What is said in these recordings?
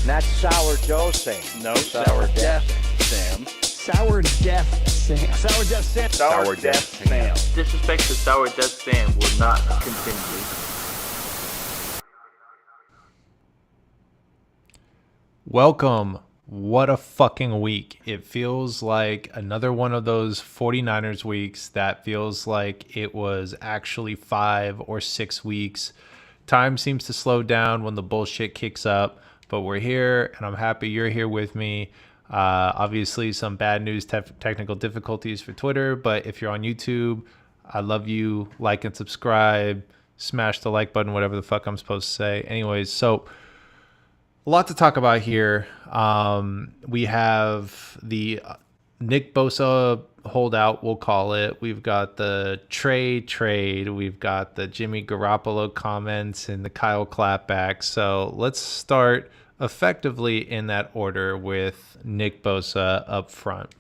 Not sourdough Sam. No, Sourdeath Sam. Sourdeath Sam. Sourdeath Sam. Sourdeath Sam. Disrespect to Sourdeath Sam will not continue. Welcome. What a fucking week. It feels like another one of those 49ers weeks that feels like it was actually 5 or 6 weeks. Time seems to slow down when the bullshit kicks up, but we're here and I'm happy you're here with me. Obviously some bad news, technical difficulties for Twitter, but if you're on YouTube, I love you. Like and subscribe, smash the like button, whatever the fuck I'm supposed to say. Anyways, so a lot to talk about here. We have the Nick Bosa holdout, we'll call it. We've got the trade. We've got the Jimmy Garoppolo comments and the Kyle clapback. So let's start effectively in that order with Nick Bosa up front.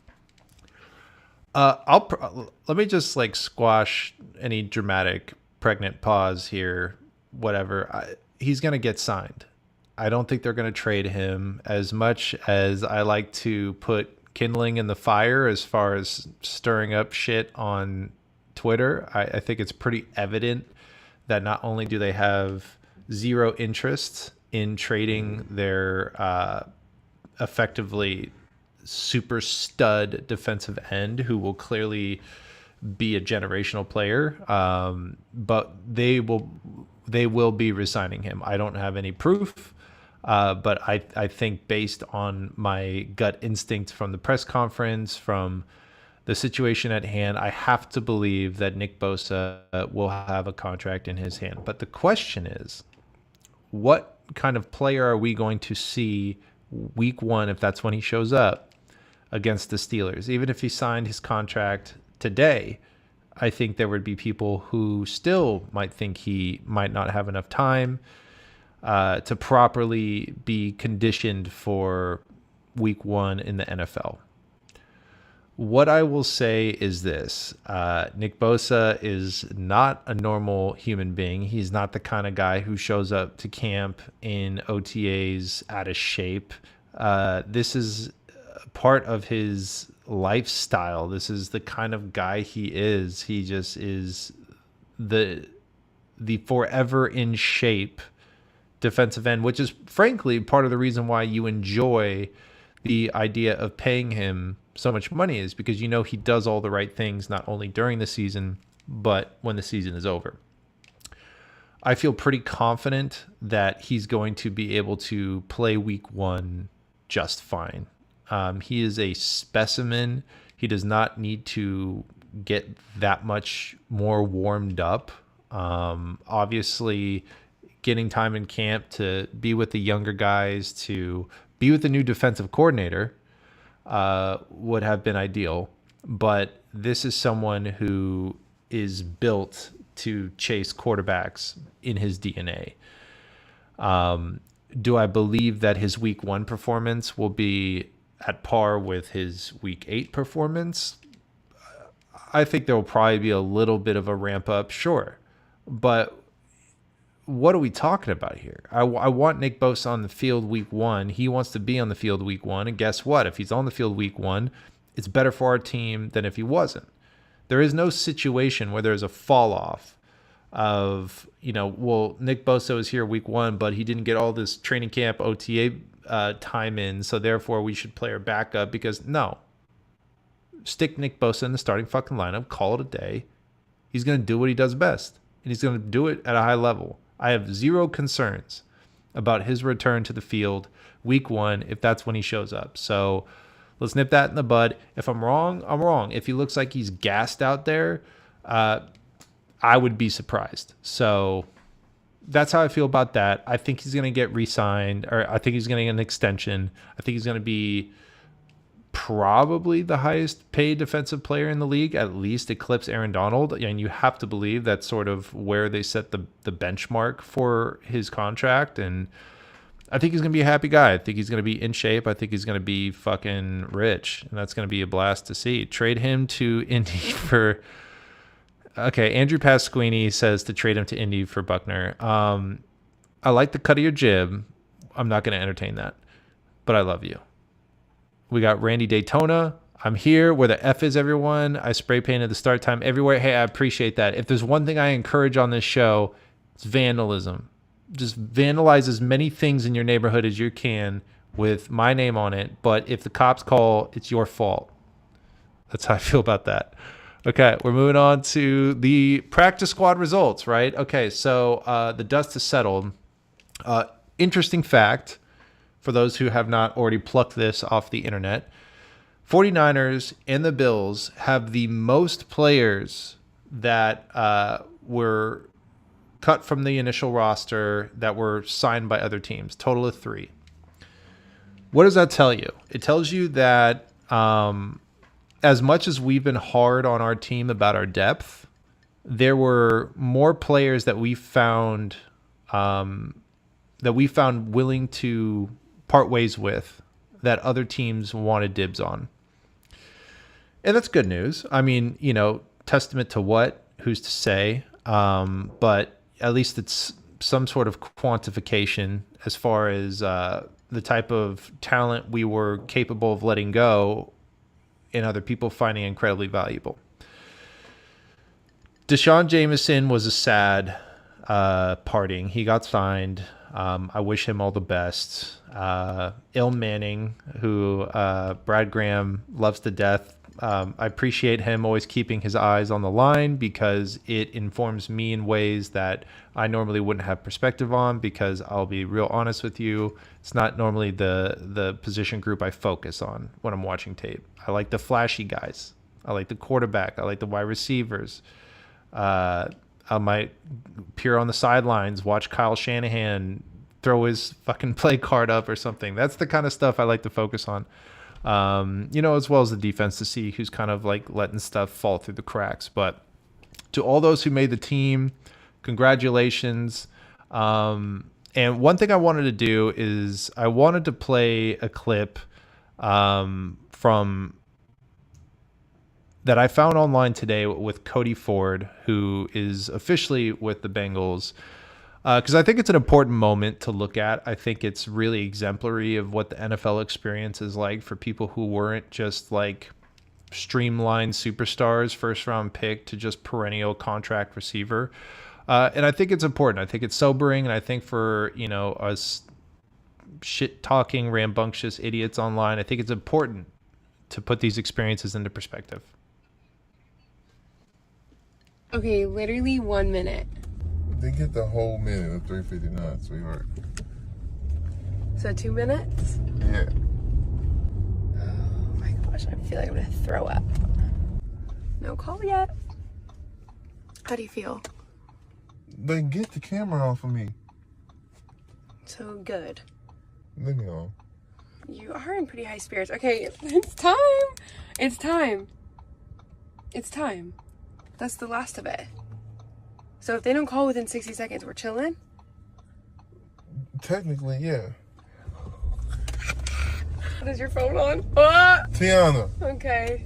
Let me just squash any dramatic pregnant pause here. Whatever. He's going to get signed. I don't think they're going to trade him. As much as I like to put kindling in the fire as far as stirring up shit on Twitter, I think it's pretty evident that not only do they have zero interest in trading their effectively super stud defensive end who will clearly be a generational player, but they will be resigning him. I don't have any proof. But I think based on my gut instinct from the press conference, from the situation at hand, I have to believe that Nick Bosa will have a contract in his hand. But the question is, what kind of player are we going to see week one, if that's when he shows up, against the Steelers? Even if he signed his contract today, I think there would be people who still might think he might not have enough time to properly be conditioned for week one in the NFL. What I will say is this. Nick Bosa is not a normal human being. He's not the kind of guy who shows up to camp in OTAs out of shape. This is part of his lifestyle. This is the kind of guy he is. He just is the forever in shape defensive end, which is frankly part of the reason why you enjoy the idea of paying him so much money, is because you know he does all the right things not only during the season but when the season is over. I feel pretty confident that he's going to be able to play week one just fine. He is a specimen. He does not need to get that much more warmed up. Obviously getting time in camp to be with the younger guys, to be with the new defensive coordinator would have been ideal. But this is someone who is built to chase quarterbacks in his DNA. Do I believe that his week one performance will be at par with his week 8 performance? I think there will probably be a little bit of a ramp up, sure. But what are we talking about here? I want Nick Bosa on the field week one. He wants to be on the field week one. And guess what? If he's on the field week one, it's better for our team than if he wasn't. There is no situation where there's a fall off of, well, Nick Bosa was here week one, but he didn't get all this training camp OTA time in, so therefore we should play our backup. Because no. Stick Nick Bosa in the starting fucking lineup, call it a day. He's going to do what he does best, and he's going to do it at a high level. I have zero concerns about his return to the field week one if that's when he shows up. So let's nip that in the bud. If I'm wrong, I'm wrong. If he looks like he's gassed out there, I would be surprised. So that's how I feel about that. I think he's going to get re-signed, or I think he's going to get an extension. I think he's going to be probably the highest paid defensive player in the league, at least eclipse Aaron Donald. And you have to believe that's sort of where they set the benchmark for his contract. And I think he's going to be a happy guy. I think he's going to be in shape. I think he's going to be fucking rich. And that's going to be a blast to see. Trade him to Indy for... Okay, Andrew Pasquini says to trade him to Indy for Buckner. I like the cut of your jib. I'm not going to entertain that. but I love you. We got Randy Daytona. I'm here where the F is, everyone. I spray painted the start time everywhere. Hey, I appreciate that. If there's one thing I encourage on this show, it's vandalism. Just vandalize as many things in your neighborhood as you can with my name on it. But if the cops call, it's your fault. That's how I feel about that. Okay, we're moving on to the practice squad results, right? Okay, so the dust has settled. Interesting fact, for those who have not already plucked this off the internet, 49ers and the Bills have the most players that were cut from the initial roster that were signed by other teams, total of 3. What does that tell you? It tells you that as much as we've been hard on our team about our depth, there were more players that we found willing to part ways with that other teams wanted dibs on. And that's good news. I mean, testament to what? Who's to say? But at least it's some sort of quantification as far as the type of talent we were capable of letting go and other people finding incredibly valuable. Deshaun Jameson was a sad parting. He got signed. I wish him all the best. Il Manning, who Brad Graham loves to death. I appreciate him always keeping his eyes on the line because it informs me in ways that I normally wouldn't have perspective on, because I'll be real honest with you, it's not normally the position group I focus on when I'm watching tape. I like the flashy guys. I like the quarterback. I like the wide receivers. I might appear on the sidelines, watch Kyle Shanahan throw his fucking play card up or something. That's the kind of stuff I like to focus on. As well as the defense, to see who's kind of like letting stuff fall through the cracks. But to all those who made the team, congratulations. And one thing I wanted to do is I wanted to play a clip from that I found online today with Cody Ford, who is officially with the Bengals. Because I think it's an important moment to look at. I think it's really exemplary of what the NFL experience is like for people who weren't just like streamlined superstars, first round pick, to just perennial contract receiver. And I think it's important. I think it's sobering. And I think for, us shit talking, rambunctious idiots online, I think it's important to put these experiences into perspective. Okay, literally 1 minute. They get the whole minute of 3:59, sweetheart. So 2 minutes? Yeah. Oh my gosh, I feel like I'm gonna throw up. No call yet. How do you feel? They get the camera off of me. So good. Leave me alone. You are in pretty high spirits. Okay, it's time. It's time. It's time. That's the last of it. So if they don't call within 60 seconds, we're chilling? Technically, yeah. What is your phone on? Ah! Tiana. Okay.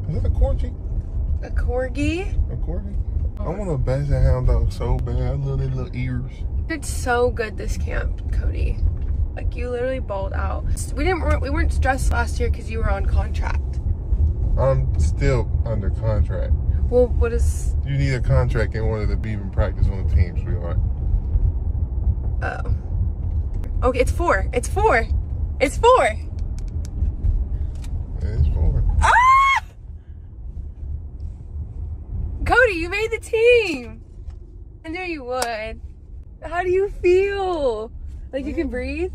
Is that a corgi? A corgi? A corgi? I want a basset hound dog so bad. I love their little ears. Did so good this camp, Cody. Like, you literally balled out. We weren't stressed last year because you were on contract. I'm still under contract. Well, what is... You need a contract in order to be in practice on the team, sweetheart. Oh. Okay, it's 4. It's 4. It's 4. It's 4. Ah! Cody, you made the team. I knew you would. How do you feel? Like you can breathe?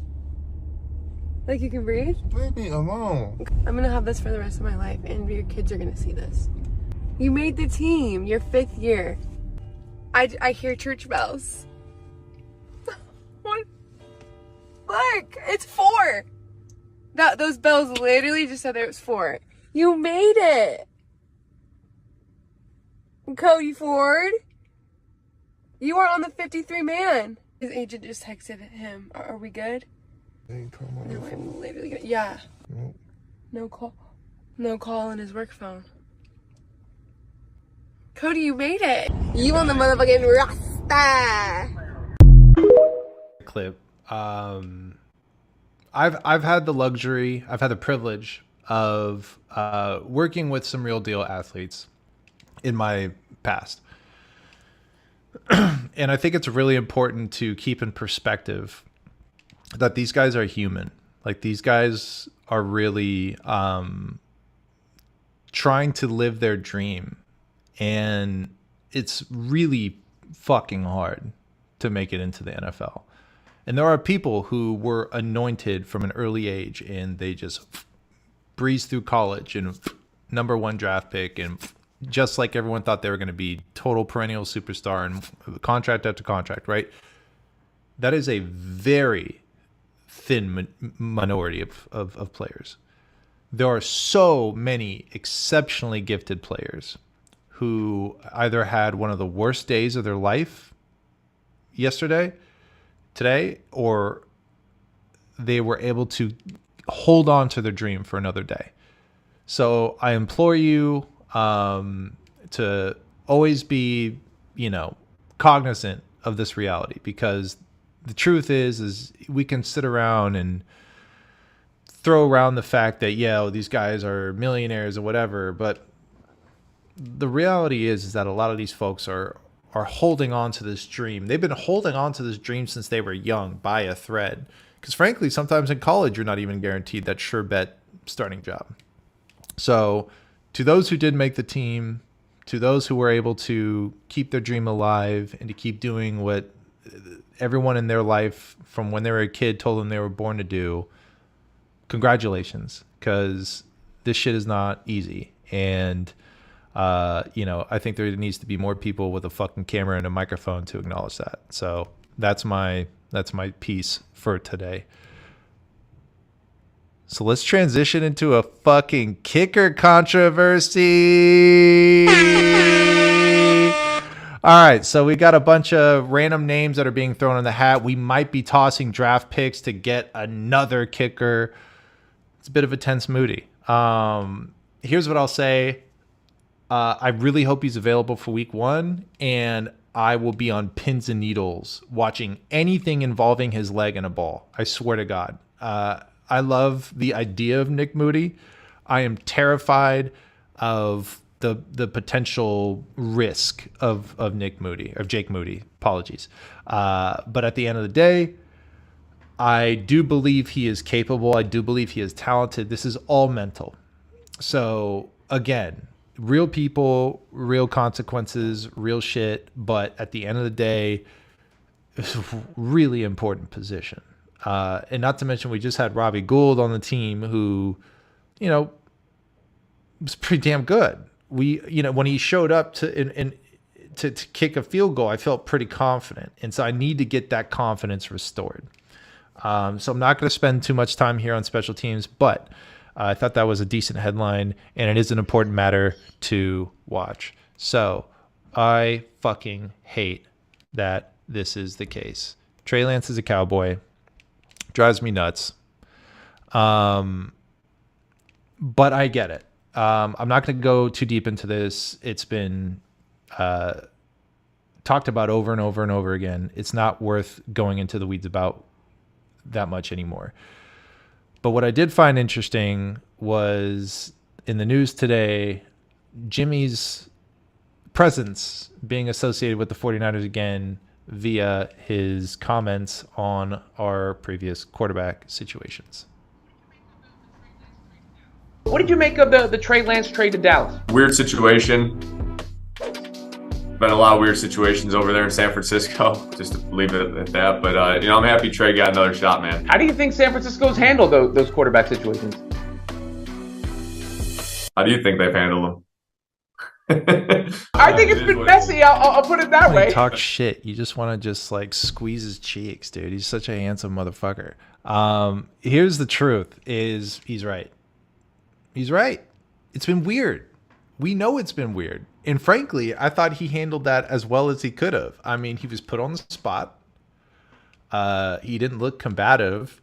Like you can breathe? Leave me alone. I'm gonna have this for the rest of my life, and your kids are gonna see this. You made the team, your 5th year. I hear church bells. What? Look, it's 4. Those bells literally just said there was 4. You made it. Cody Ford. You are on the 53 man. His agent just texted him. Are we good? They ain't talking about No, that phone. I'm literally gonna, yeah. Nope. No call. No call on his work phone. Cody, you made it. You on the motherfucking Rasta. Clip. I've had the luxury, I've had the privilege of working with some real deal athletes in my past. And I think it's really important to keep in perspective that these guys are human. Like, these guys are really trying to live their dream. And it's really fucking hard to make it into the NFL. And there are people who were anointed from an early age and they just breezed through college and number one draft pick, and just like everyone thought they were going to be total perennial superstar and contract after contract, right? That is a very thin minority of players. There are so many exceptionally gifted players who either had one of the worst days of their life today, or they were able to hold on to their dream for another day. So I implore you to always be, cognizant of this reality, because the truth is we can sit around and throw around the fact that, these guys are millionaires or whatever, but the reality is that a lot of these folks are holding on to this dream. They've been holding on to this dream since they were young by a thread. Because frankly, sometimes in college, you're not even guaranteed that sure bet starting job. So to those who did make the team, to those who were able to keep their dream alive and to keep doing what everyone in their life from when they were a kid told them they were born to do, congratulations, because this shit is not easy. And I think there needs to be more people with a fucking camera and a microphone to acknowledge that. So that's my piece for today. So let's transition into a fucking kicker controversy. All right, so we got a bunch of random names that are being thrown in the hat. We might be tossing draft picks to get another kicker. It's a bit of a tense moody. Here's what I'll say. I really hope he's available for week 1, and I will be on pins and needles watching anything involving his leg and a ball. I swear to God. I love the idea of Nick Moody. I am terrified of the potential risk of Jake Moody. Apologies. But at the end of the day, I do believe he is capable. I do believe he is talented. This is all mental. So again, real people, real consequences, real shit. But at the end of the day, it's a really important position. And not to mention, we just had Robbie Gould on the team who, was pretty damn good. When he showed up to kick a field goal, I felt pretty confident. And so I need to get that confidence restored. So I'm not going to spend too much time here on special teams, but I thought that was a decent headline, and it is an important matter to watch. So I fucking hate that this is the case. Trey Lance is a Cowboy. Drives me nuts. But I get it. I'm not going to go too deep into this. It's been talked about over and over and over again. It's not worth going into the weeds about that much anymore. But what I did find interesting was in the news today, Jimmy's presence being associated with the 49ers again via his comments on our previous quarterback situations. What did you make of the Trey Lance trade to Dallas? Weird situation. Been a lot of weird situations over there in San Francisco, just to leave it at that. But, I'm happy Trey got another shot, man. How do you think San Francisco's handled those quarterback situations? How do you think they've handled them? I think it's been messy. I'll put it that way. Talk shit. You just want to squeeze his cheeks, dude. He's such a handsome motherfucker. Here's the truth: is he's right. He's right. It's been weird. We know it's been weird. And frankly, I thought he handled that as well as he could have. I mean, he was put on the spot. He didn't look combative.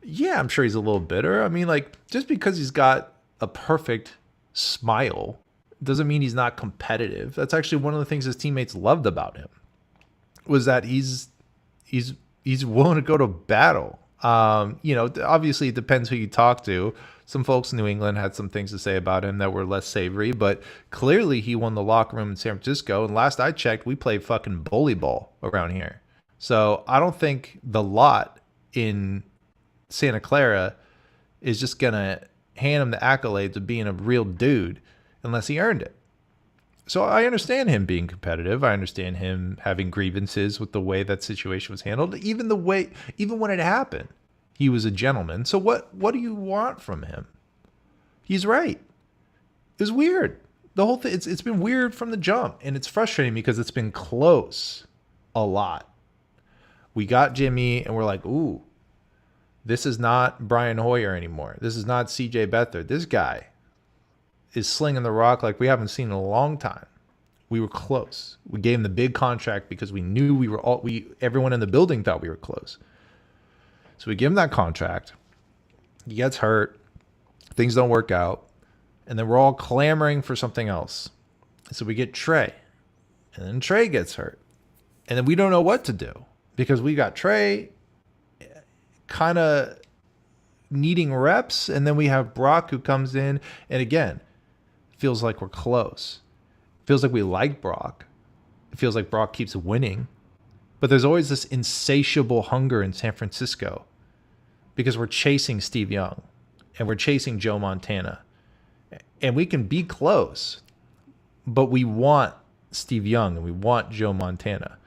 Yeah, I'm sure he's a little bitter. I mean, just because he's got a perfect smile doesn't mean he's not competitive. That's actually one of the things his teammates loved about him, was that he's willing to go to battle. Obviously it depends who you talk to. Some folks in New England had some things to say about him that were less savory, but clearly he won the locker room in San Francisco. And last I checked, we played fucking bully ball around here. So I don't think the lot in Santa Clara is just going to hand him the accolades of being a real dude unless he earned it. So I understand him being competitive. I understand him having grievances with the way that situation was handled. Even when it happened, he was a gentleman. So what do you want from him? He's right. It was weird. The whole thing, it's been weird from the jump, and it's frustrating because it's been close a lot. We got Jimmy, and we're like, ooh, this is not Brian Hoyer anymore. This is not CJ Beathard. This guy is slinging the rock like we haven't seen in a long time. We were close. We gave him the big contract because we knew everyone in the building thought we were close. So we give him that contract. He gets hurt. Things don't work out. And then we're all clamoring for something else. So we get Trey. And then Trey gets hurt. And then we don't know what to do because we got Trey kind of needing reps. And then we have Brock who comes in. And again, feels like we're close. Feels like we like Brock. It feels like Brock keeps winning. But there's always this insatiable hunger in San Francisco because we're chasing Steve Young and we're chasing Joe Montana. And we can be close, but we want Steve Young and we want Joe Montana.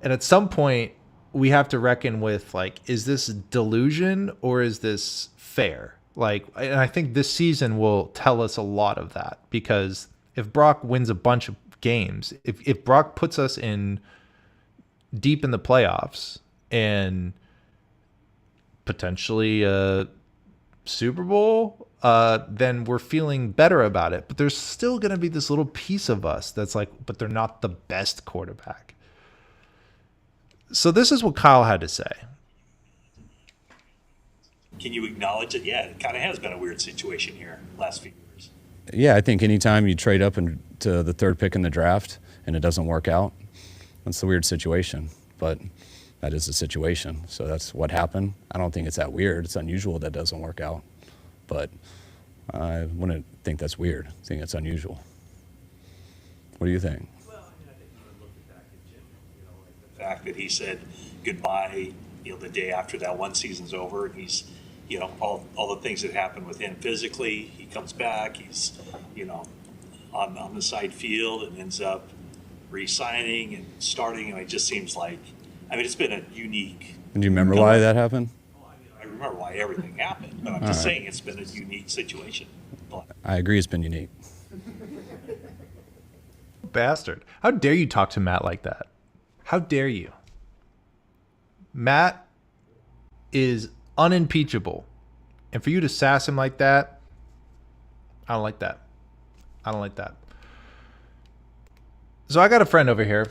And at some point, we have to reckon with, like, is this delusion or is this fair? And I think this season will tell us a lot of that, because if Brock wins a bunch of games, if Brock puts us in deep in the playoffs and potentially a Super Bowl, then we're feeling better about it. But there's still going to be this little piece of us that's like, but they're not the best quarterback. So this is what Kyle had to say. Can you acknowledge that? Yeah, it kind of has been a weird situation here last few years. Yeah, I think anytime you trade up to the third pick in the draft and it doesn't work out, that's a weird situation. But that is the situation. So that's what happened. I don't think it's that weird. It's unusual that doesn't work out. But I wouldn't think that's weird. I think it's unusual. What do you think? Well, I mean, I think you can look back at Jim, like the fact that he said goodbye, the day after that one season's over, and he's, all the things that happened with him physically. He comes back, he's, on the side field and ends up re-signing and starting, and it just seems like, it's been a unique. Do you remember why that happened? I remember why everything happened, but I'm just saying it's been a unique situation. I agree, it's been unique. Bastard. How dare you talk to Matt like that? How dare you? Matt is unimpeachable. And for you to sass him like that, I don't like that. I don't like that. So I got a friend over here.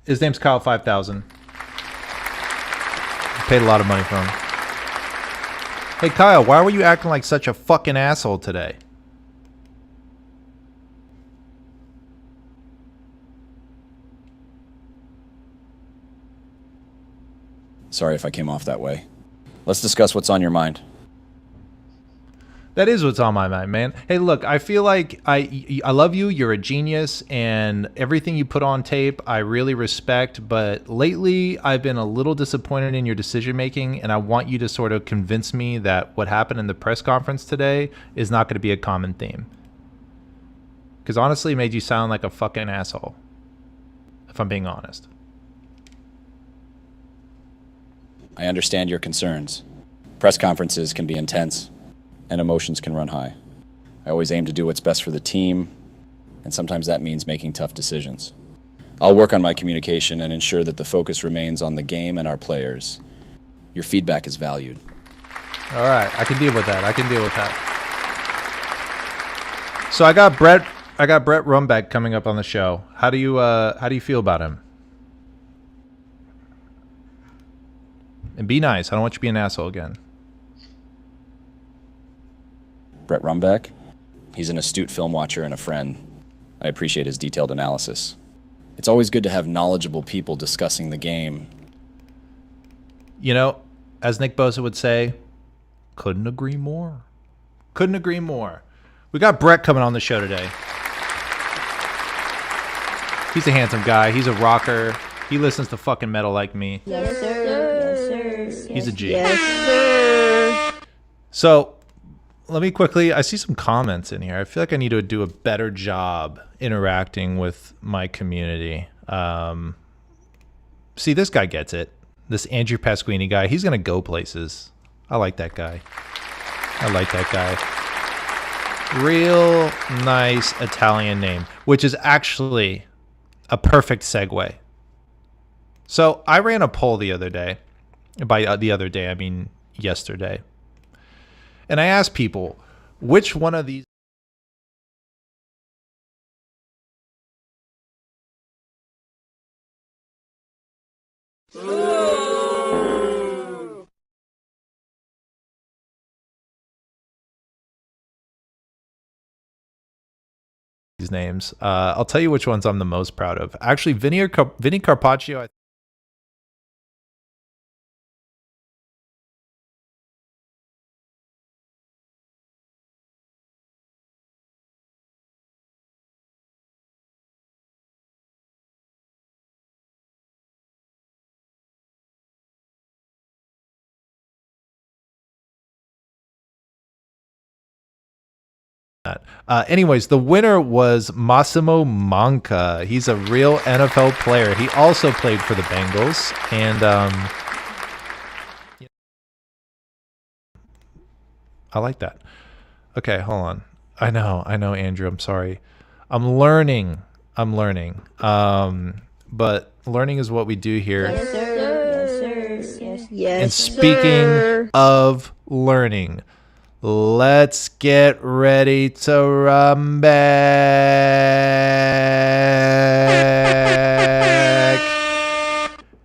His name's Kyle 5000. I paid a lot of money for him. Hey Kyle, why were you acting like such a fucking asshole today? Sorry if I came off that way. Let's discuss what's on your mind. That is what's on my mind, man. Hey, look, I feel like I love you. You're a genius, and everything you put on tape, I really respect. But lately, I've been a little disappointed in your decision making, and I want you to sort of convince me that what happened in the press conference today is not going to be a common theme. Because honestly, it made you sound like a fucking asshole, if I'm being honest. I understand your concerns. Press conferences can be intense, and emotions can run high. I always aim to do what's best for the team, and sometimes that means making tough decisions. I'll work on my communication and ensure that the focus remains on the game and our players. Your feedback is valued. All right, I can deal with that. So I got Brett Rumbeck coming up on the show. How do you feel about him? And be nice. I don't want you to be an asshole again. Brett Rumbeck, he's an astute film watcher and a friend. I appreciate his detailed analysis. It's always good to have knowledgeable people discussing the game. as Nick Bosa would say, couldn't agree more. Couldn't agree more. We got Brett coming on the show today. He's a handsome guy. He's a rocker. He listens to fucking metal like me. Yes, sir. Yes, sir. He's a G. Yes, sir. So let me quickly, I see some comments in here. I feel like I need to do a better job interacting with my community. See, this guy gets it. This Andrew Pasquini guy, he's going to go places. I like that guy. I like that guy. Real nice Italian name, which is actually a perfect segue. So I ran a poll the other day. By the other day, I mean yesterday. And I asked people, which one of these these names. I'll tell you which ones I'm the most proud of. Actually, Vinny Carpaccio. Anyways, the winner was Massimo Manca. He's a real NFL player. He also played for the Bengals. And I like that. Okay, hold on. I know, Andrew. I'm sorry. I'm learning. But learning is what we do here. Yes, sir. Yes, sir. Yes, yes, and speaking of learning, let's get ready to run back.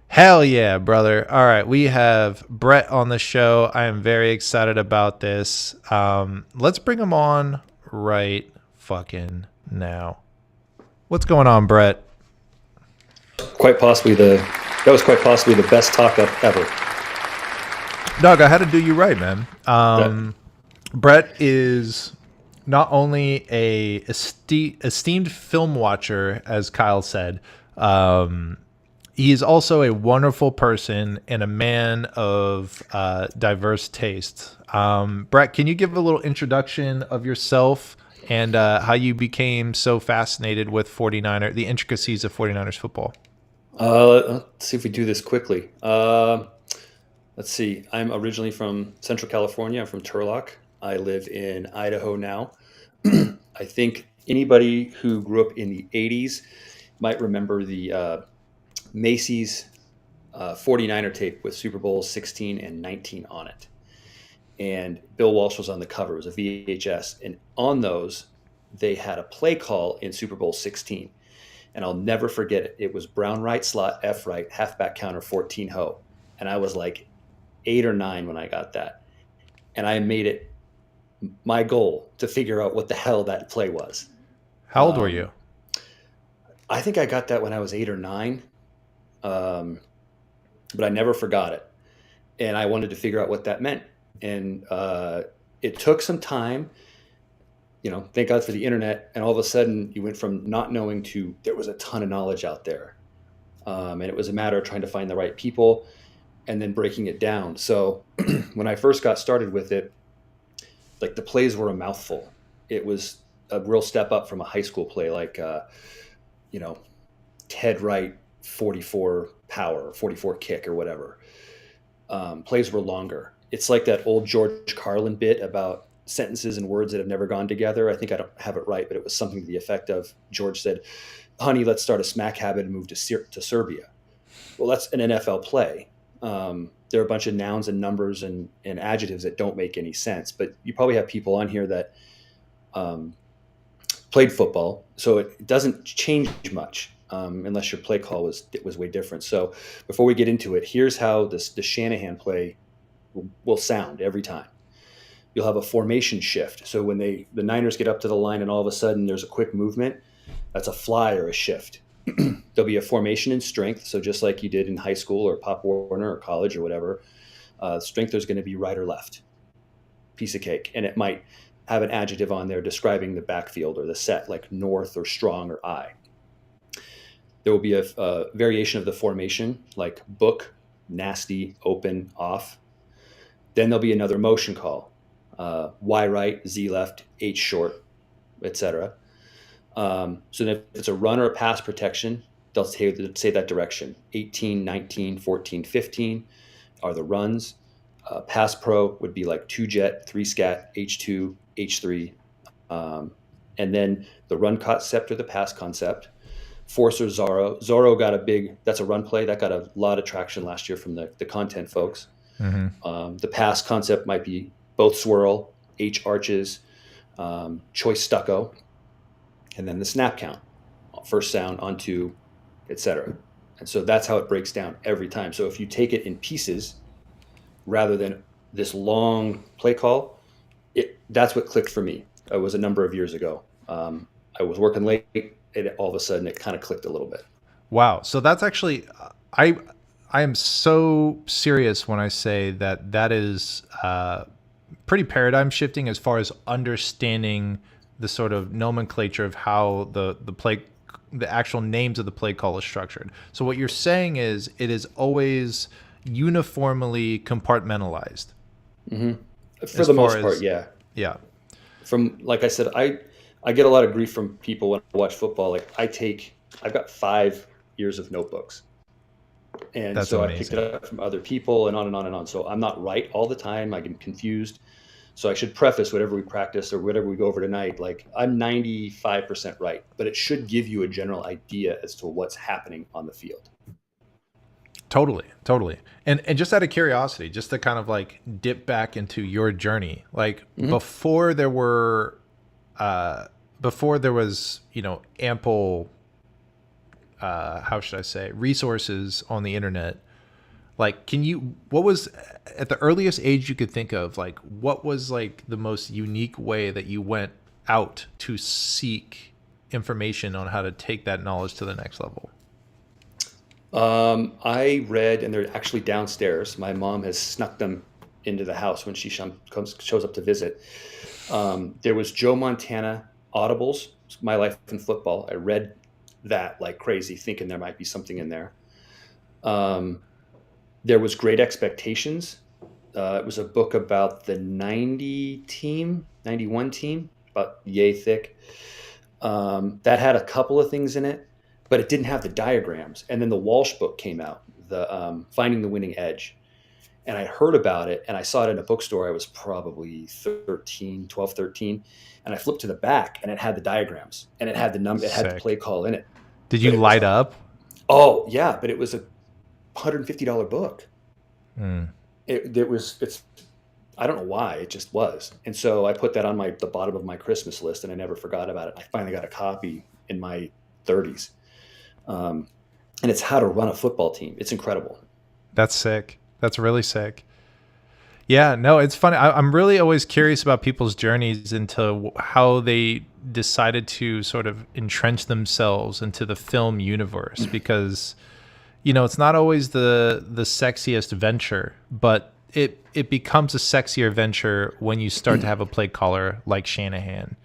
Hell yeah, brother. All right, we have Brett on the show. I am very excited about this. Let's bring him on right fucking now. What's going on, Brett? That was quite possibly the best talk up ever. Doug, I had to do you right, man. Brett is not only a esteemed film watcher, as Kyle said. He is also a wonderful person and a man of diverse taste. Brett, can you give a little introduction of yourself and how you became so fascinated with the intricacies of 49ers football? Let's see if we do this quickly. Let's see. I'm originally from Central California. I'm from Turlock. I live in Idaho now. I think anybody who grew up in the 80s might remember the Macy's 49er tape with Super Bowl 16 and 19 on it. And Bill Walsh was on the cover. It was a VHS. And on those, they had a play call in Super Bowl 16. And I'll never forget it. It was brown right slot, F right, halfback counter, 14 ho. And I was like 8 or 9 when I got that. And I made it my goal to figure out what the hell that play was. How old were you? I think I got that when I was 8 or 9. But I never forgot it. And I wanted to figure out what that meant. And it took some time, thank God for the internet. And all of a sudden you went from not knowing to there was a ton of knowledge out there. And it was a matter of trying to find the right people and then breaking it down. So when I first got started with it, like the plays were a mouthful. It was a real step up from a high school play, like, Ted Wright, 44 power, 44 kick or whatever. Plays were longer. It's like that old George Carlin bit about sentences and words that have never gone together. I think I don't have it right, but it was something to the effect of George said, honey, let's start a smack habit and move to Serbia. Well, that's an NFL play. There are a bunch of nouns and numbers and adjectives that don't make any sense, but you probably have people on here that played football, so it doesn't change much unless your play call was way different. So before we get into it, here's how the Shanahan play will sound every time. You'll have a formation shift. So when the Niners get up to the line and all of a sudden there's a quick movement, that's a fly or a shift. There'll be a formation in strength. So just like you did in high school or Pop Warner or college or whatever, Strength is going to be right or left. Piece of cake. And it might have an adjective on there describing the backfield or the set, like north or strong or I. There will be a variation of the formation, like book, nasty, open, off. Then there'll be another motion call, Y right, Z left, H short, etc. So if it's a run or a pass protection, they'll say that direction. 18, 19, 14, 15 are the runs. Pass pro would be like 2 jet, 3 scat, H2, H3. And then the run concept or the pass concept. Force or Zorro. Zorro got that's a run play. That got a lot of traction last year from the content folks. Mm-hmm. The pass concept might be both swirl, H arches, choice stucco, and then the snap count, first sound onto, etc. And so that's how it breaks down every time. So if you take it in pieces rather than this long play call, that's what clicked for me. It was a number of years ago. I was working late, and all of a sudden it kind of clicked a little bit. Wow. So that's actually, I am so serious when I say that is pretty paradigm shifting as far as understanding the sort of nomenclature of how the actual names of the play call is structured. So what you're saying is it is always uniformly compartmentalized. Mm-hmm. For the most part, yeah. Yeah. From, like I said, I get a lot of grief from people when I watch football. Like I've got 5 years of notebooks. And That's so amazing. I picked it up from other people and on and on and on. So I'm not right all the time. I get confused. So I should preface whatever we practice or whatever we go over tonight. Like I'm 95% right, but it should give you a general idea as to what's happening on the field. Totally. And just out of curiosity, just to kind of like dip back into your journey, like before there was, ample, how should I say, resources on the internet, like, what was at the earliest age you could think of, like, what was like the most unique way that you went out to seek information on how to take that knowledge to the next level? I read, and they're actually downstairs. My mom has snuck them into the house when she shows up to visit. There was Joe Montana Audibles, My Life in Football. I read that like crazy, thinking there might be something in there. There was Great Expectations. It was a book about the 91 team, about yay thick. That had a couple of things in it, but it didn't have the diagrams. And then the Walsh book came out, the Finding the Winning Edge. And I heard about it, and I saw it in a bookstore. I was probably 12, 13. And I flipped to the back, and it had the diagrams, and it had the number, it had the play call in it. Did you light up? Oh, yeah, but it was a $150 book. Mm. It's I don't know why, it just was. And so I put that on the bottom of my Christmas list, and I never forgot about it. I finally got a copy in my 30s. And it's how to run a football team. It's incredible. That's sick. That's really sick. Yeah, no, it's funny. I'm really always curious about people's journeys into how they decided to sort of entrench themselves into the film universe, because, it's not always the sexiest venture, but it becomes a sexier venture when you start to have a play caller like Shanahan.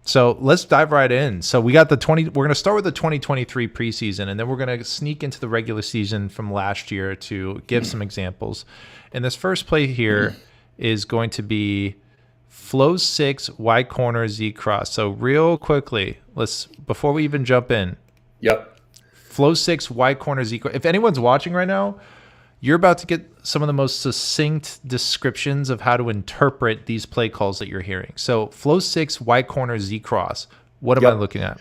So let's dive right in. So we got we're going to start with the 2023 preseason, and then we're going to sneak into the regular season from last year to give some examples. And this first play here is going to be flow 6, Y corner, Z cross. So real quickly, before we even jump in. Yep. Flow 6, Y corner, Z cross. If anyone's watching right now, you're about to get some of the most succinct descriptions of how to interpret these play calls that you're hearing. So flow 6, Y corner, Z cross. What am I looking at?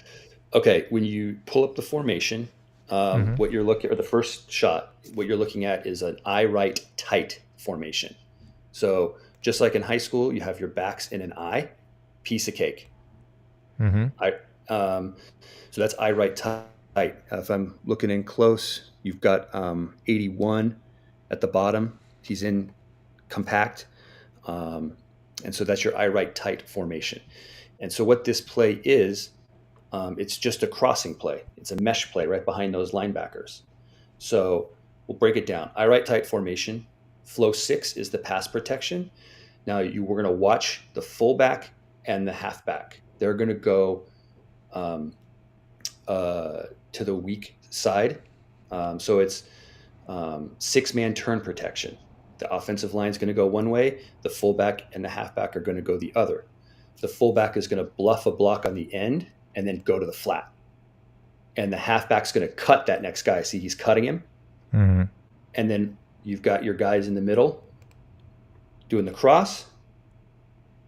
Okay, when you pull up the formation, what you're looking, or the first shot, what you're looking at is an I right tight formation. So just like in high school, you have your backs in an I, piece of cake. So that's I right tight. If I'm looking in close, you've got 81 at the bottom. He's in compact. And so that's your I right tight formation. And so what this play is, it's just a crossing play. It's a mesh play right behind those linebackers. So we'll break it down. I right tight formation, flow 6 is the pass protection. Now we're going to watch the fullback and the halfback. They're going to go to the weak side. So it's 6-man turn protection. The offensive line is going to go one way. The fullback and the halfback are going to go the other. The fullback is going to bluff a block on the end and then go to the flat. And the halfback's going to cut that next guy. See, he's cutting him. Mm-hmm. And then you've got your guys in the middle doing the cross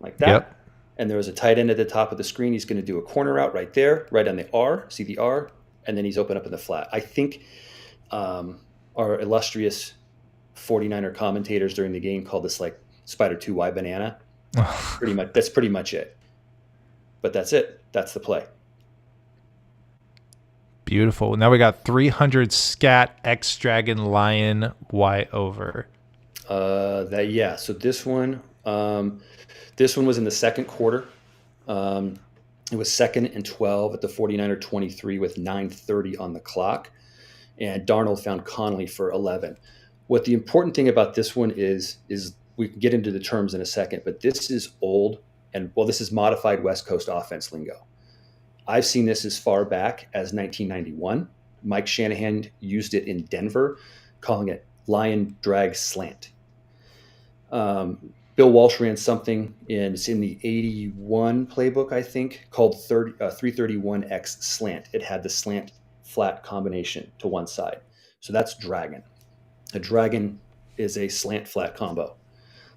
like that. Yep. And there was a tight end at the top of the screen. He's going to do a corner route right there, right on the R. See the R? And then he's open up in the flat. I think our illustrious 49er commentators during the game called this like Spider 2Y banana. That's pretty much it. But that's it. That's the play. Beautiful. Now we got 300 scat X Dragon Lion Y over. So this one was in the second quarter. It was 2nd and 12 at the 49er 23 with 9:30 on the clock. And Darnold found Conley for 11. What the important thing about this one is we can get into the terms in a second, but this is old this is modified West Coast offense lingo. I've seen this as far back as 1991. Mike Shanahan used it in Denver, calling it lion drag slant. Bill Walsh ran something in the 81 playbook, I think, called 331X slant. It had the slant flat combination to one side. So that's dragon. A dragon is a slant flat combo.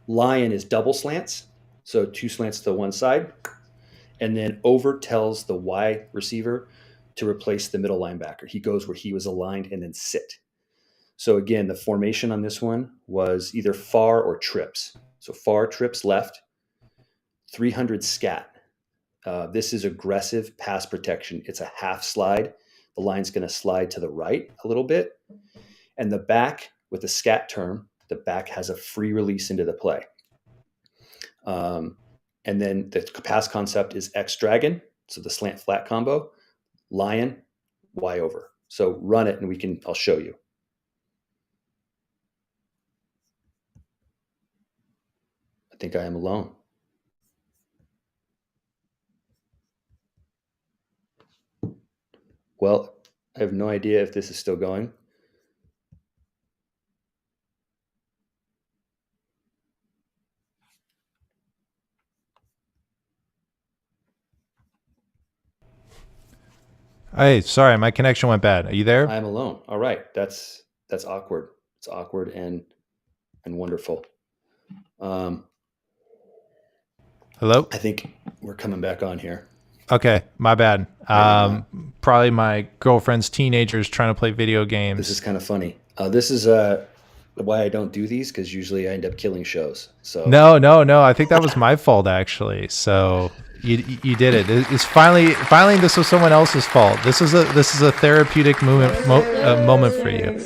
Lion is double slants, so 2 slants to one side. And then over tells the Y receiver to replace the middle linebacker. He goes where he was aligned and then sit. So again, the formation on this one was either far or trips. So far trips left, 300 scat. This is aggressive pass protection. It's a half slide. The line's going to slide to the right a little bit. And the back, with the scat term, the back has a free release into the play. And then the pass concept is X Dragon. So the slant flat combo, lion, Y over. So run it and I'll show you. I think I am alone. Well, I have no idea if this is still going. Hey, sorry, my connection went bad. Are you there? I'm alone. All right. That's awkward. It's awkward and wonderful. Hello? I think we're coming back on here. Okay, my bad. Probably my girlfriend's teenagers trying to play video games. This is kind of funny. This is why I don't do these, because usually I end up killing shows. So No. I think that was my fault actually. So you did it. It's finally this was someone else's fault. This is a therapeutic moment for you.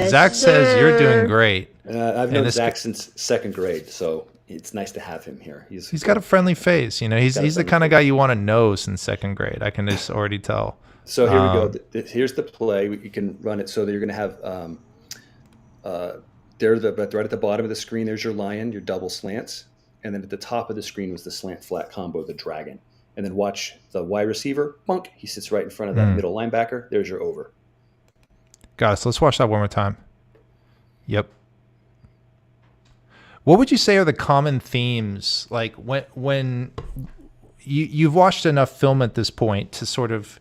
Zach says you're doing great. I've known Zach since 2nd grade, so it's nice to have him here. He's got a friendly face. You know, he's the kind of guy you want to know since 2nd grade. I can just already tell. So here we go. Here's the play. You can run it so that you're going to have right at the bottom of the screen. There's your lion, your double slants, and then at the top of the screen was the slant flat combo, the dragon. And then watch the Y receiver. Bunk. He sits right in front of that middle linebacker. There's your over. Got it. So let's watch that one more time. Yep. What would you say are the common themes, like when you've watched enough film at this point to sort of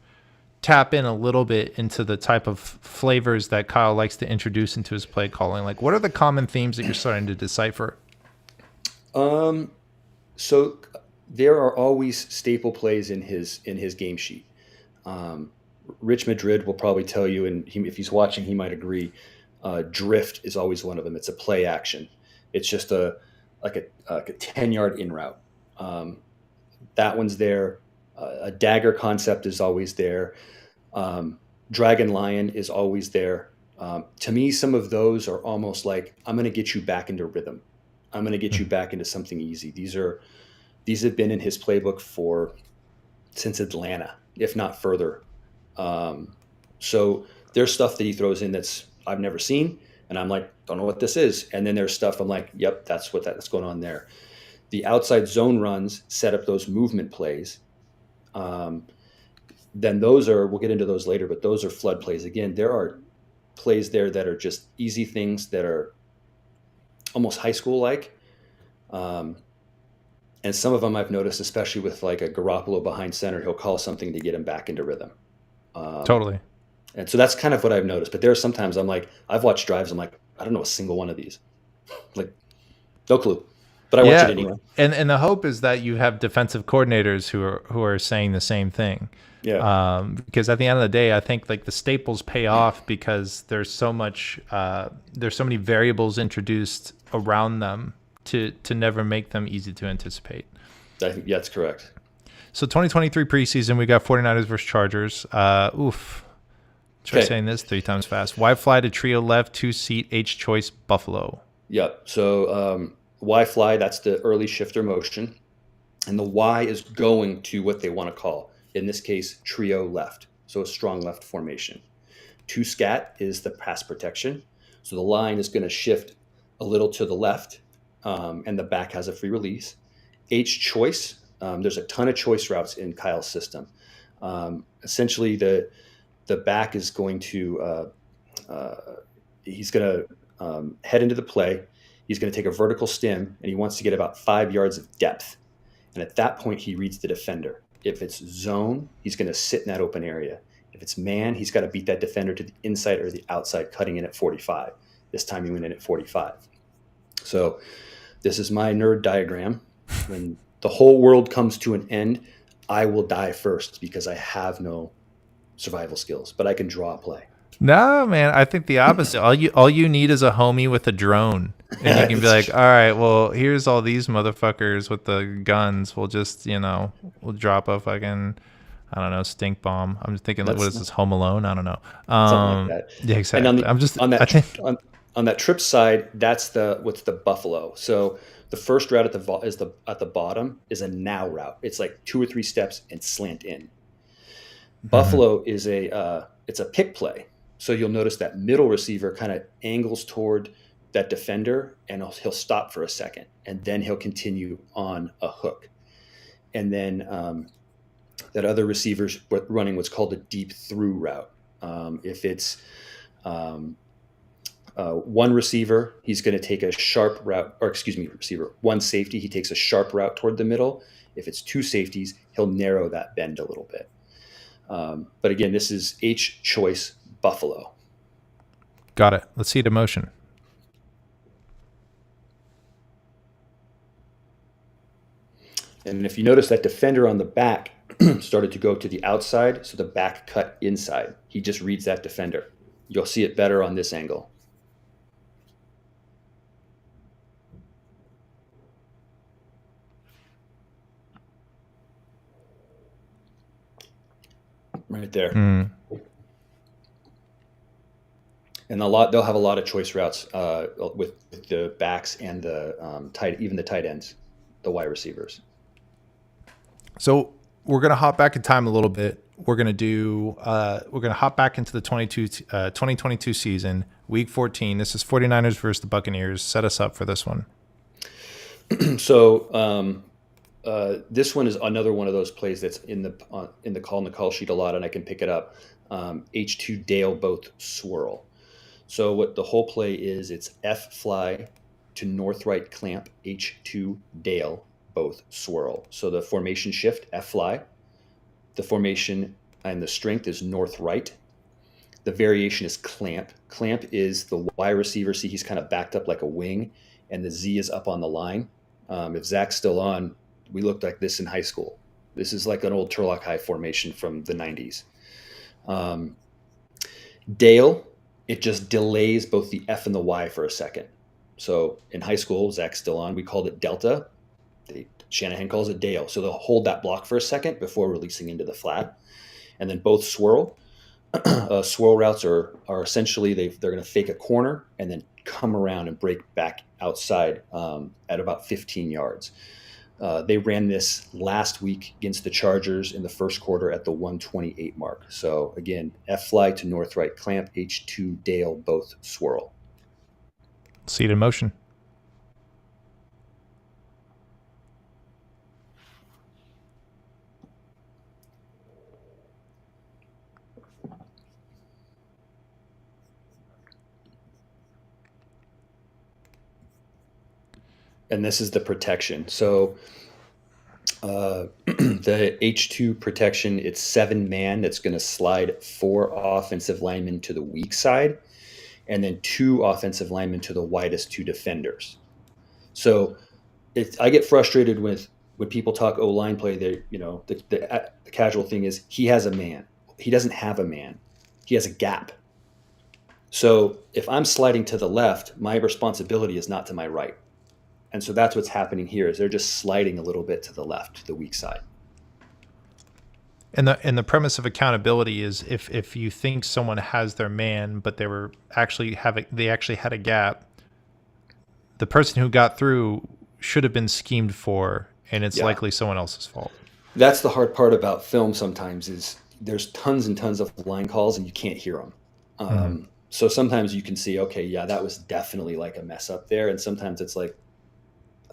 tap in a little bit into the type of flavors that Kyle likes to introduce into his play calling? Like, what are the common themes that you're starting to decipher? So there are always staple plays in his game sheet. Rich Madrid will probably tell you, and if he's watching, he might agree. Drift is always one of them. It's a play action. It's just a 10-yard in route. That one's there. A dagger concept is always there. Dragon Lion is always there. To me, some of those are almost like, I'm going to get you back into rhythm. I'm going to get you back into something easy. These have been in his playbook since Atlanta, if not further. So there's stuff that he throws in that's I've never seen, And I'm like, don't know what this is. And then there's stuff I'm like, yep, that's going on there. The outside zone runs set up those movement plays. Then those are, we'll get into those later, but those are flood plays. Again, there are plays there that are just easy things that are almost high school like. And some of them I've noticed, especially with like a Garoppolo behind center, he'll call something to get him back into rhythm. Totally. And so that's kind of what I've noticed. But there are sometimes I'm like, I've watched drives, I'm like, I don't know a single one of these. Like, no clue. But I watch it anyway. And the hope is that you have defensive coordinators who are saying the same thing. Yeah. Because at the end of the day, I think like the staples pay off because there's so many variables introduced around them to never make them easy to anticipate. I think that's correct. So 2023 preseason, we got 49ers versus Chargers. Try saying this 3 times fast. Y fly to trio left, 2-seat, H choice, Buffalo. Yep. So Y fly, that's the early shifter motion. And the Y is going to what they want to call, in this case, trio left. So a strong left formation. 2 scat is the pass protection. So the line is going to shift a little to the left, and the back has a free release. H choice, there's a ton of choice routes in Kyle's system. Essentially, the back is going to he's going to head into the play. He's going to take a vertical stem, and he wants to get about 5 yards of depth. And at that point, he reads the defender. If it's zone, he's going to sit in that open area. If it's man, he's got to beat that defender to the inside or the outside, cutting in at 45. This time he went in at 45. So this is my nerd diagram. When the whole world comes to an end, I will die first because I have no survival skills, but I can draw a play. No, man, I think the opposite. all you need is a homie with a drone. And you can be like, all right, well, here's all these motherfuckers with the guns. We'll just, we'll drop a fucking, I don't know, stink bomb. I'm just thinking, like, what is this, Home Alone? I don't know. Something like that. Yeah, exactly. And on that trip side, that's what's the Buffalo. So the first route at the bottom is a now route. It's like 2 or 3 steps and slant in. Buffalo is it's a pick play. So you'll notice that middle receiver kind of angles toward that defender, and he'll stop for a second, and then he'll continue on a hook. And then that other receiver's running what's called a deep through route. If it's one receiver, he's going to take a sharp route, one safety, he takes a sharp route toward the middle. If it's 2 safeties, he'll narrow that bend a little bit. But again, this is H choice Buffalo. Got it. Let's see it in motion. And if you notice, that defender on the back started to go to the outside, so the back cut inside. He just reads that defender. You'll see it better on this angle. Right there. And they'll have a lot of choice routes with the backs and the tight ends, the wide receivers. So we're gonna hop back in time a little bit. We're gonna hop back into the 2022 season, week 14. This is 49ers versus the Buccaneers. Set us up for this one. So this one is another one of those plays that's in the call sheet a lot, and I can pick it up. H2 Dale both swirl. So what the whole play is, it's F fly to north right clamp, H2 Dale both swirl. So the formation shift, F fly. The formation and the strength is north right. The variation is clamp. Clamp is the Y receiver. See, he's kind of backed up like a wing, and the Z is up on the line. If Zach's still on, we looked like this in high school. This is like an old Turlock High formation from the 90s. Dale, it just delays both the F and the Y for a second. So in high school, Zach's still on, we called it Delta. Shanahan calls it Dale. So they'll hold that block for a second before releasing into the flat. And then both swirl. Swirl routes are essentially, they're going to fake a corner and then come around and break back outside at about 15 yards. They ran this last week against the Chargers in the first quarter at the 128 mark. So again, F fly to north right clamp, H2 Dale both swirl. See it in motion. And this is the protection. So the H2 protection, it's 7-man that's going to slide 4 offensive linemen to the weak side, and then 2 offensive linemen to the widest 2 defenders. So I get frustrated with when people talk O-line play. They, the casual thing is he has a man. He doesn't have a man. He has a gap. So if I'm sliding to the left, my responsibility is not to my right. And so that's what's happening here is they're just sliding a little bit to the left, to the weak side. And the premise of accountability is if you think someone has their man, but they actually had a gap, the person who got through should have been schemed for, and it's likely someone else's fault. That's the hard part about film sometimes is there's tons and tons of line calls and you can't hear them. So sometimes you can see, okay, yeah, that was definitely like a mess up there. And sometimes it's like,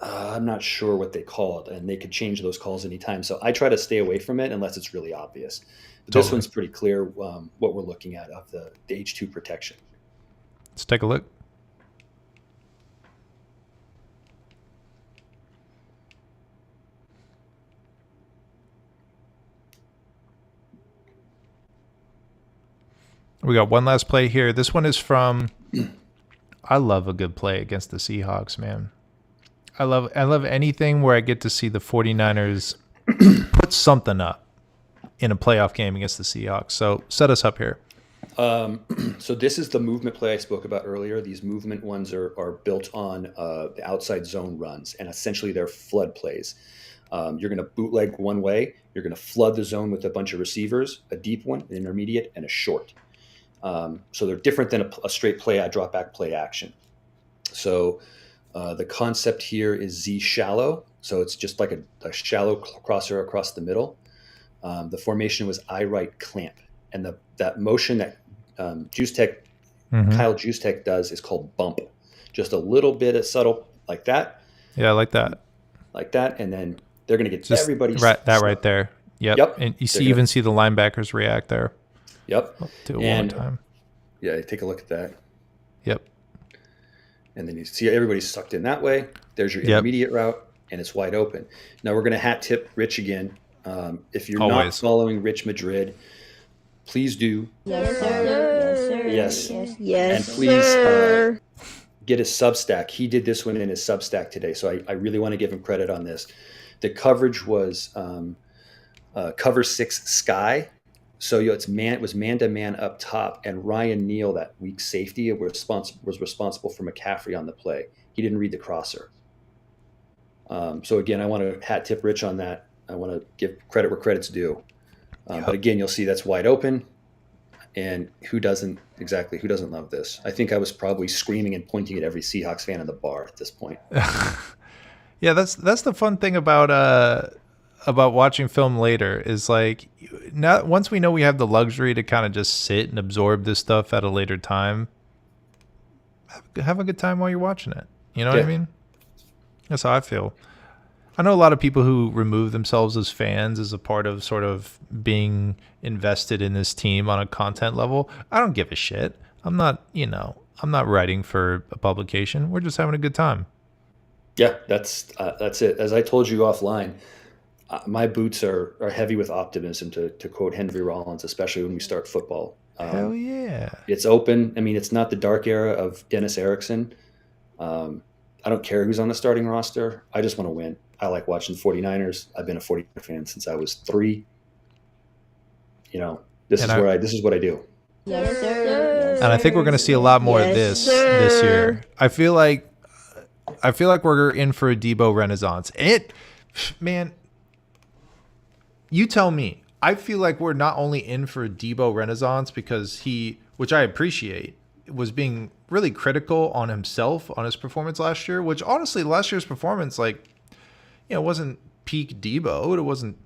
I'm not sure what they called, and they could change those calls anytime. So I try to stay away from it unless it's really obvious. But this one's pretty clear what we're looking at of the H2 protection. Let's take a look. We got one last play here. This one is from, I love a good play against the Seahawks, man. I love anything where I get to see the 49ers put something up in a playoff game against the Seahawks. So set us up here. So this is the movement play I spoke about earlier. These movement ones are built on the outside zone runs, and essentially they're flood plays. You're going to bootleg one way. You're going to flood the zone with a bunch of receivers, a deep one, an intermediate, and a short. So they're different than a straight play, drop back play action. So the concept here is Z shallow. So it's just like a shallow crosser across the middle. The formation was I right clamp. And that motion that Juice Tech, Kyle Juice Tech does is called bump. Just a little bit of subtle like that. Yeah, I like that. Like that. And then they're going to get just everybody. Right there. Yep. And you even see the linebackers react there. Yep. I'll do it one time. Yeah, take a look at that. Yep. And then you see everybody's sucked in that way. There's your intermediate route, and it's wide open. Now we're going to hat tip Rich again. If you're not following Rich Madrid, please do. Yes, sir. Yes. Yes. And please get his Substack. He did this one in his Substack today, so I really want to give him credit on this. The coverage was cover 6 sky. So it was man-to-man up top, and Ryan Neal, that weak safety, was responsible for McCaffrey on the play. He didn't read the crosser. So again, I want to hat tip Rich on that. I want to give credit where credit's due. But again, you'll see that's wide open, and who doesn't love this? I think I was probably screaming and pointing at every Seahawks fan in the bar at this point. Yeah, that's the fun thing about watching film later is like, once we know we have the luxury to kind of just sit and absorb this stuff at a later time, have a good time while you're watching it. You know what I mean? That's how I feel. I know a lot of people who remove themselves as fans as a part of sort of being invested in this team on a content level. I don't give a shit. I'm not writing for a publication. We're just having a good time. Yeah, that's it. As I told you offline, my boots are heavy with optimism, to quote Henry Rollins, especially when we start football. Hell yeah. It's open. I mean, it's not the dark era of Dennis Erickson. I don't care who's on the starting roster. I just want to win. I like watching 49ers. I've been a 49er fan since I was 3. This is what I do. Yes, sir. And I think we're going to see a lot more of this year. I feel like we're in for a Debo renaissance. Man, you tell me. I feel like we're not only in for a Debo renaissance because he, which I appreciate, was being really critical on himself, on his performance last year, which honestly, last year's performance, wasn't peak Debo. It wasn't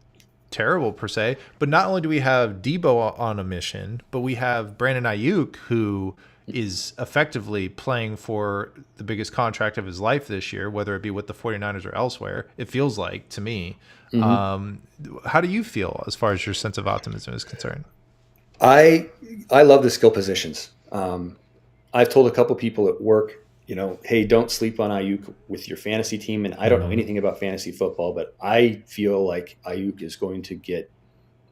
terrible per se. But not only do we have Debo on a mission, but we have Brandon Ayuk, who is effectively playing for the biggest contract of his life this year, whether it be with the 49ers or elsewhere, it feels like to me. How do you feel as far as your sense of optimism is concerned? I love the skill positions. I've told a couple people at work, hey, don't sleep on Ayuk with your fantasy team. And I don't know anything about fantasy football, but I feel like Ayuk is going to get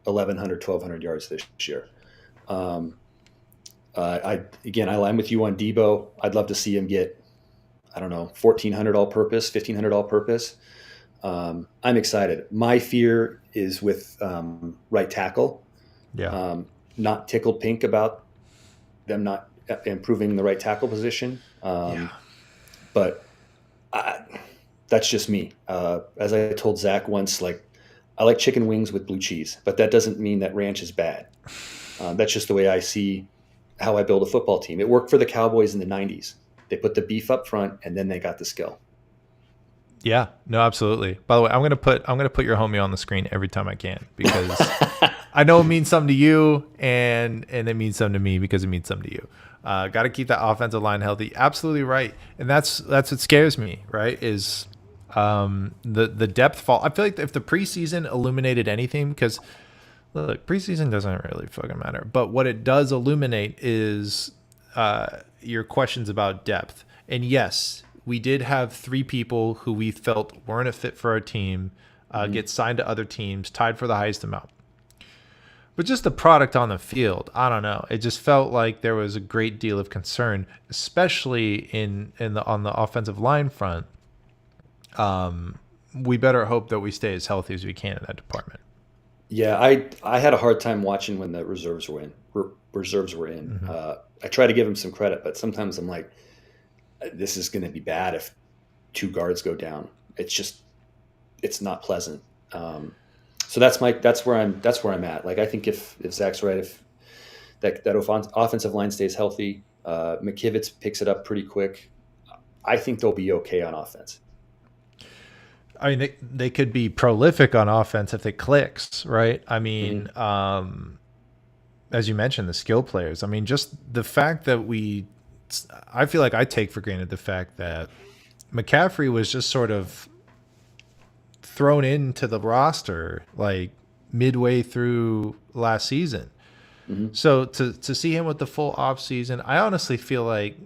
1,100, 1,200 yards this year. I line with you on Debo. I'd love to see him get, 1,400 all-purpose, 1,500 all-purpose. I'm excited. My fear is with right tackle. Yeah. Not tickled pink about them not improving the right tackle position. But that's just me. As I told Zach once, I like chicken wings with blue cheese, but that doesn't mean that ranch is bad. That's just the way I see how I build a football team. It worked for the Cowboys in the 90s. They put the beef up front and then they got the skill. Yeah, no, absolutely. By the way, I'm gonna put your homie on the screen every time I can, because I know it means something to you, and it means something to me because it means something to you. Got to keep that offensive line healthy. Absolutely right, and that's what scares me. Right, is the depth fall. I feel like if the preseason illuminated anything, because look, preseason doesn't really fucking matter, but what it does illuminate is your questions about depth. And yes, we did have 3 people who we felt weren't a fit for our team get signed to other teams, tied for the highest amount. But just the product on the field, I don't know. It just felt like there was a great deal of concern, especially on the offensive line front. We better hope that we stay as healthy as we can in that department. Yeah, I had a hard time watching when the reserves were in. I try to give them some credit, but sometimes I'm like, this is going to be bad if 2 guards go down. It's not pleasant. So that's where I'm at. I think if Zach's right, if that offensive line stays healthy, McKivitz picks it up pretty quick, I think they'll be okay on offense. I mean, they could be prolific on offense if it clicks, right? I mean, as you mentioned, the skill players. I mean, just the fact that I feel like I take for granted the fact that McCaffrey was just sort of thrown into the roster midway through last season. So to see him with the full off season, I honestly feel like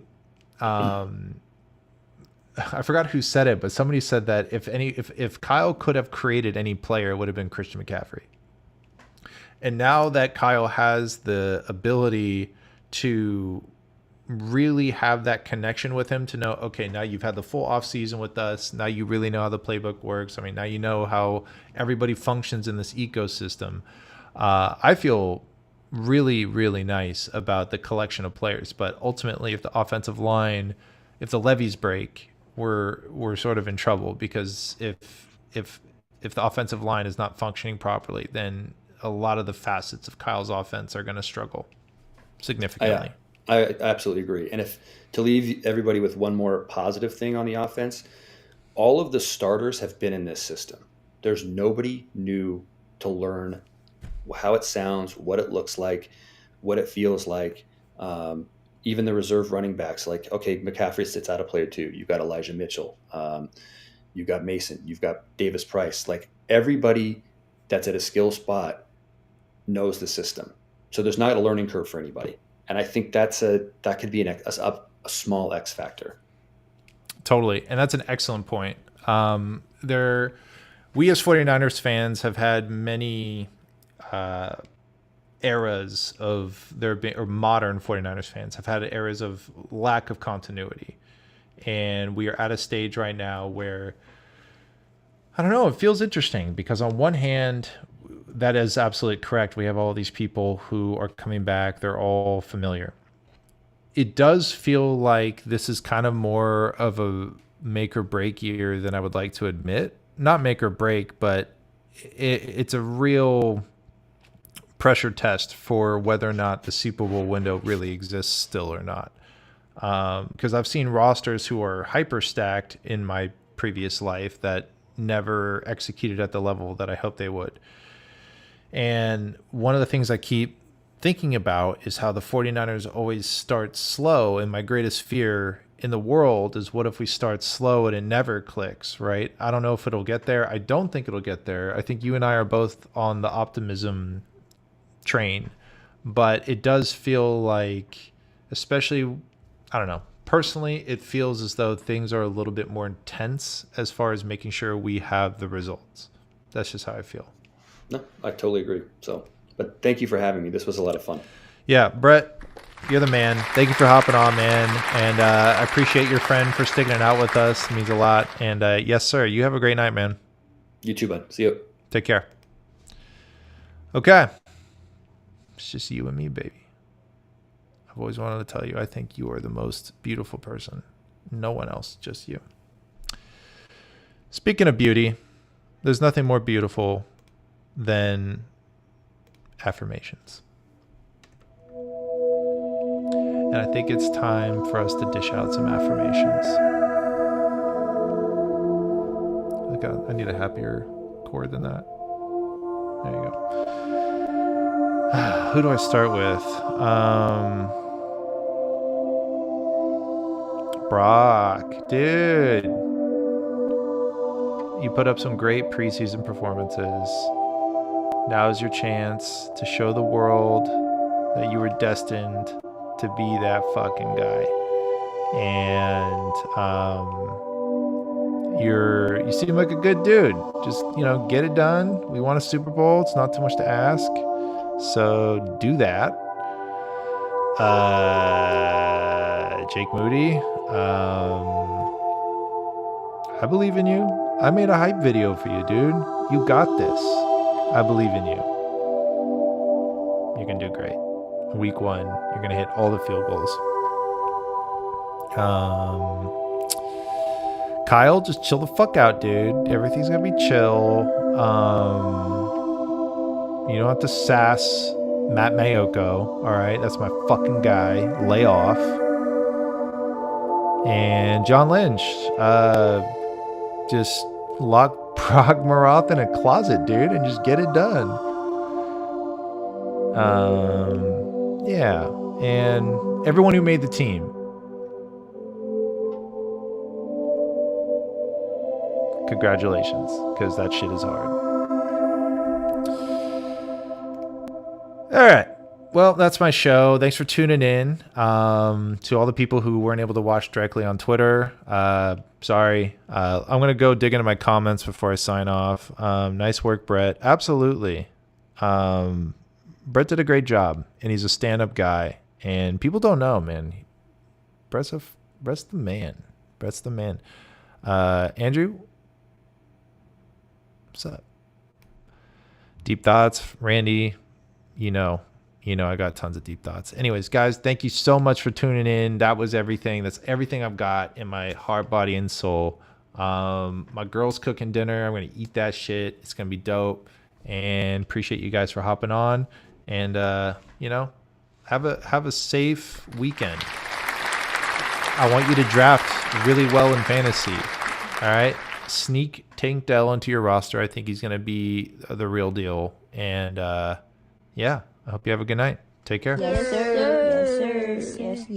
I forgot who said it, but somebody said that if Kyle could have created any player, it would have been Christian McCaffrey. And now that Kyle has the ability to really have that connection with him, to know, okay, now you've had the full off season with us. Now you really know how the playbook works. I mean, now you know how everybody functions in this ecosystem. I feel really, really nice about the collection of players. But ultimately, if the offensive line, if the levees break, we're sort of in trouble, because if the offensive line is not functioning properly, then a lot of the facets of Kyle's offense are going to struggle significantly. I absolutely agree. And to leave everybody with one more positive thing on the offense, all of the starters have been in this system. There's nobody new to learn how it sounds, what it looks like, what it feels like. Even the reserve running backs, okay, McCaffrey sits out a player too. You've got Elijah Mitchell. You've got Mason. You've got Davis Price. Everybody that's at a skill spot knows the system. So there's not a learning curve for anybody. And I think that could be a small X factor. Totally. And that's an excellent point. We as 49ers fans have had many eras of or modern 49ers fans have had eras of lack of continuity. And we are at a stage right now where, I don't know, it feels interesting, because on one hand, that is absolutely correct. We have all these people who are coming back. They're all familiar. It does feel like this is kind of more of a make or break year than I would like to admit. Not make or break, but it's a real pressure test for whether or not the Super Bowl window really exists still or not. Because I've seen rosters who are hyper stacked in my previous life that never executed at the level that I hoped they would. And one of the things I keep thinking about is how the 49ers always start slow. And my greatest fear in the world is what if we start slow and it never clicks, right? I don't know if it'll get there. I don't think it'll get there. I think you and I are both on the optimism train, but it does feel like, especially, I don't know, personally, it feels as though things are a little bit more intense as far as making sure we have the results. That's just how I feel. No, I totally agree. So, but thank you for having me. This was a lot of fun. Yeah, Brett, you're the man. Thank you for hopping on, man. And I appreciate your friend for sticking it out with us. It means a lot. And yes, sir, you have a great night, man. You too, bud. See you. Take care. Okay. It's just you and me, baby. I've always wanted to tell you, I think you are the most beautiful person. No one else, just you. Speaking of beauty, there's nothing more beautiful than affirmations. And I think it's time for us to dish out some affirmations. I need a happier chord than that. There you go. Who do I start with? Brock, dude. You put up some great preseason performances. Now is your chance to show the world that you were destined to be that fucking guy. And you seem like a good dude. Just, get it done. We won a Super Bowl. It's not too much to ask. So do that. Jake Moody, I believe in you. I made a hype video for you, dude. You got this. I believe in you. You're going to do great. Week 1, you're going to hit all the field goals. Kyle, just chill the fuck out, dude. Everything's going to be chill. You don't have to sass Matt Mayoko. All right, that's my fucking guy. Lay off. And John Lynch, just lock Prague Maroth in a closet, dude, and just get it done. Yeah, and everyone who made the team. Congratulations, because that shit is hard. All right. Well, that's my show. Thanks for tuning in. To all the people who weren't able to watch directly on Twitter, sorry. I'm going to go dig into my comments before I sign off. Nice work, Brett. Absolutely. Brett did a great job, and he's a stand-up guy. And people don't know, man. Brett's the man. Brett's the man. Andrew, what's up? Deep thoughts, Randy. You know, I got tons of deep thoughts. Anyways, guys, thank you so much for tuning in. That was everything. That's everything I've got in my heart, body, and soul. My girl's cooking dinner. I'm going to eat that shit. It's going to be dope. And appreciate you guys for hopping on. And, have a safe weekend. I want you to draft really well in fantasy. All right? Sneak Tank Dell into your roster. I think he's going to be the real deal. And, yeah, I hope you have a good night. Take care. Yes, sir. Yes, sir. Yes,